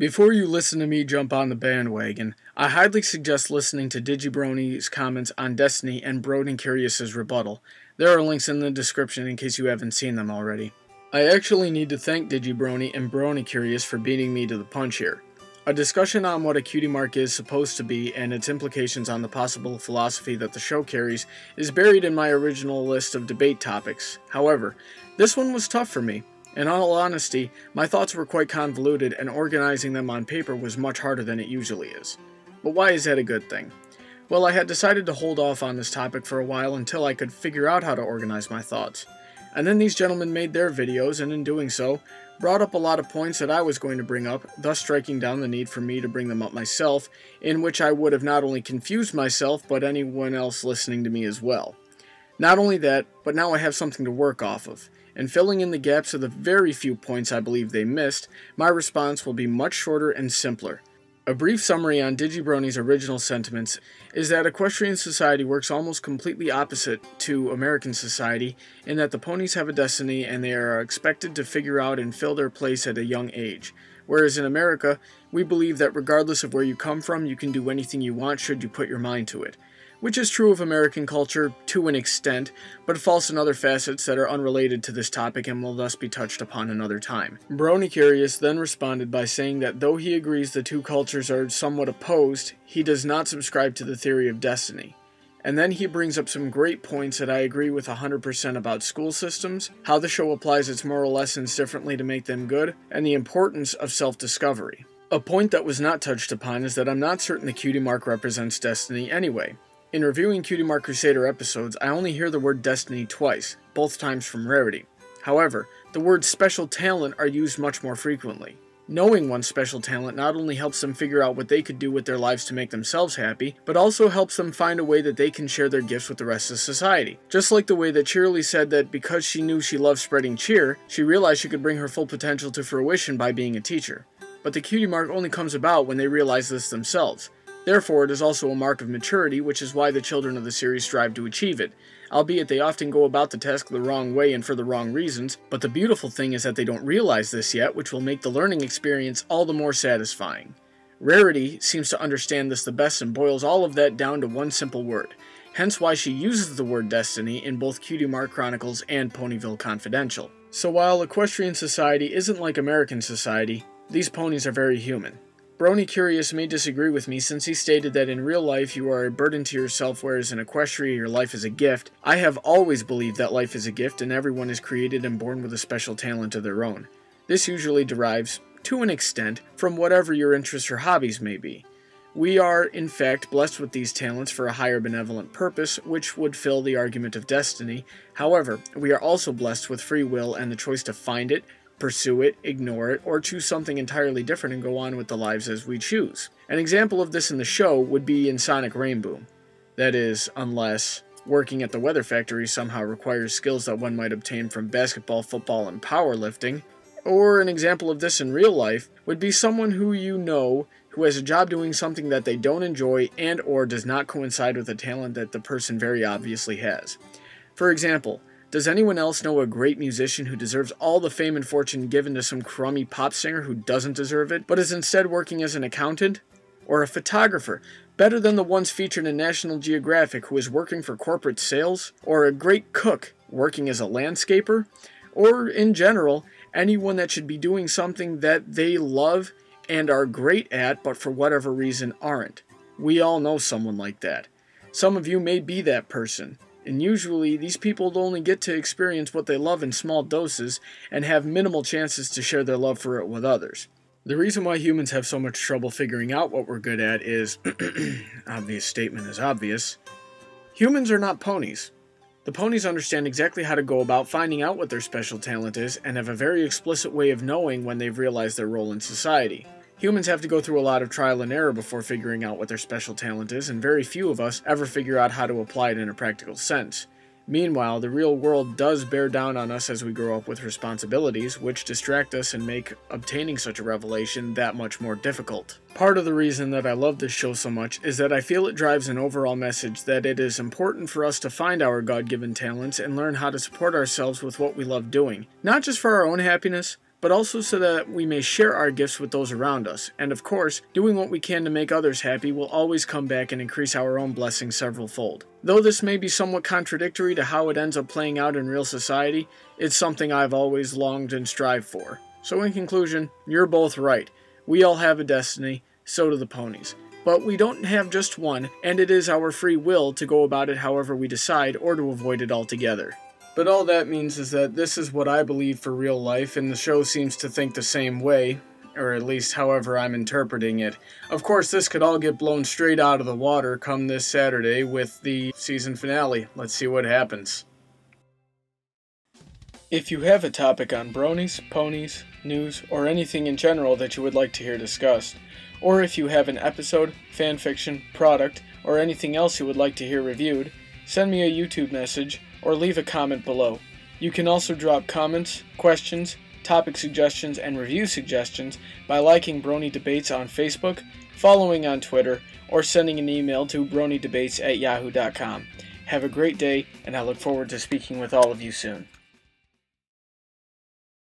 Before you listen to me jump on the bandwagon, I highly suggest listening to DigiBrony's comments on Destiny and Bronycurious' rebuttal. There are links in the description in case you haven't seen them already. I actually need to thank DigiBrony and Bronycurious for beating me to the punch here. A discussion on what a Cutie Mark is supposed to be and its implications on the possible philosophy that the show carries is buried in my original list of debate topics. However, this one was tough for me. In all honesty, my thoughts were quite convoluted and organizing them on paper was much harder than it usually is. But why is that a good thing? Well, I had decided to hold off on this topic for a while until I could figure out how to organize my thoughts. And then these gentlemen made their videos and in doing so, brought up a lot of points that I was going to bring up, thus striking down the need for me to bring them up myself, in which I would have not only confused myself, but anyone else listening to me as well. Not only that, but now I have something to work off of. And filling in the gaps of the very few points I believe they missed, my response will be much shorter and simpler. A brief summary on DigiBrony's original sentiments is that equestrian society works almost completely opposite to American society in that the ponies have a destiny and they are expected to figure out and fill their place at a young age. Whereas in America, we believe that regardless of where you come from, you can do anything you want should you put your mind to it. Which is true of American culture to an extent, but false in other facets that are unrelated to this topic and will thus be touched upon another time. Bronycurious then responded by saying that though he agrees the two cultures are somewhat opposed, he does not subscribe to the theory of destiny. And then he brings up some great points that I agree with 100% about school systems, how the show applies its moral lessons differently to make them good, and the importance of self-discovery. A point that was not touched upon is that I'm not certain the Cutie Mark represents destiny anyway. In reviewing Cutie Mark Crusader episodes, I only hear the word destiny twice, both times from Rarity. However, the words special talent are used much more frequently. Knowing one's special talent not only helps them figure out what they could do with their lives to make themselves happy, but also helps them find a way that they can share their gifts with the rest of society. Just like the way that Cheerilee said that because she knew she loved spreading cheer, she realized she could bring her full potential to fruition by being a teacher. But the Cutie Mark only comes about when they realize this themselves. Therefore, it is also a mark of maturity, which is why the children of the series strive to achieve it, albeit they often go about the task the wrong way and for the wrong reasons, but the beautiful thing is that they don't realize this yet, which will make the learning experience all the more satisfying. Rarity seems to understand this the best and boils all of that down to one simple word, hence why she uses the word destiny in both Cutie Mark Chronicles and Ponyville Confidential. So while equestrian society isn't like American society, these ponies are very human. Bronycurious may disagree with me since he stated that in real life you are a burden to yourself whereas in Equestria your life is a gift. I have always believed that life is a gift and everyone is created and born with a special talent of their own. This usually derives, to an extent, from whatever your interests or hobbies may be. We are, in fact, blessed with these talents for a higher benevolent purpose, which would fill the argument of destiny. However, we are also blessed with free will and the choice to find it, pursue it, ignore it, or choose something entirely different and go on with the lives as we choose. An example of this in the show would be in Sonic Rainboom. That is, unless working at the weather factory somehow requires skills that one might obtain from basketball, football, and powerlifting. Or an example of this in real life would be someone who you know who has a job doing something that they don't enjoy and or does not coincide with a talent that the person very obviously has. For example, does anyone else know a great musician who deserves all the fame and fortune given to some crummy pop singer who doesn't deserve it, but is instead working as an accountant? Or a photographer, better than the ones featured in National Geographic who is working for corporate sales? Or a great cook, working as a landscaper? Or, in general, anyone that should be doing something that they love and are great at, but for whatever reason aren't? We all know someone like that. Some of you may be that person. And usually, these people only get to experience what they love in small doses and have minimal chances to share their love for it with others. The reason why humans have so much trouble figuring out what we're good at is, obvious statement is obvious, humans are not ponies. The ponies understand exactly how to go about finding out what their special talent is and have a very explicit way of knowing when they've realized their role in society. Humans have to go through a lot of trial and error before figuring out what their special talent is, and very few of us ever figure out how to apply it in a practical sense. Meanwhile, the real world does bear down on us as we grow up with responsibilities, which distract us and make obtaining such a revelation that much more difficult. Part of the reason that I love this show so much is that I feel it drives an overall message that it is important for us to find our God-given talents and learn how to support ourselves with what we love doing, not just for our own happiness, but also so that we may share our gifts with those around us. And of course, doing what we can to make others happy will always come back and increase our own blessings several-fold. Though this may be somewhat contradictory to how it ends up playing out in real society, it's something I've always longed and strived for. So in conclusion, you're both right. We all have a destiny, so do the ponies. But we don't have just one, and it is our free will to go about it however we decide or to avoid it altogether. But all that means is that this is what I believe for real life, and the show seems to think the same way, or at least however I'm interpreting it. Of course, this could all get blown straight out of the water come this Saturday with the season finale. Let's see what happens. If you have a topic on bronies, ponies, news, or anything in general that you would like to hear discussed, or if you have an episode, fanfiction, product, or anything else you would like to hear reviewed, send me a YouTube message or leave a comment below. You can also drop comments, questions, topic suggestions, and review suggestions by liking Brony Debates on Facebook, following on Twitter, or sending an email to bronydebates@yahoo.com. Have a great day, and I look forward to speaking with all of you soon.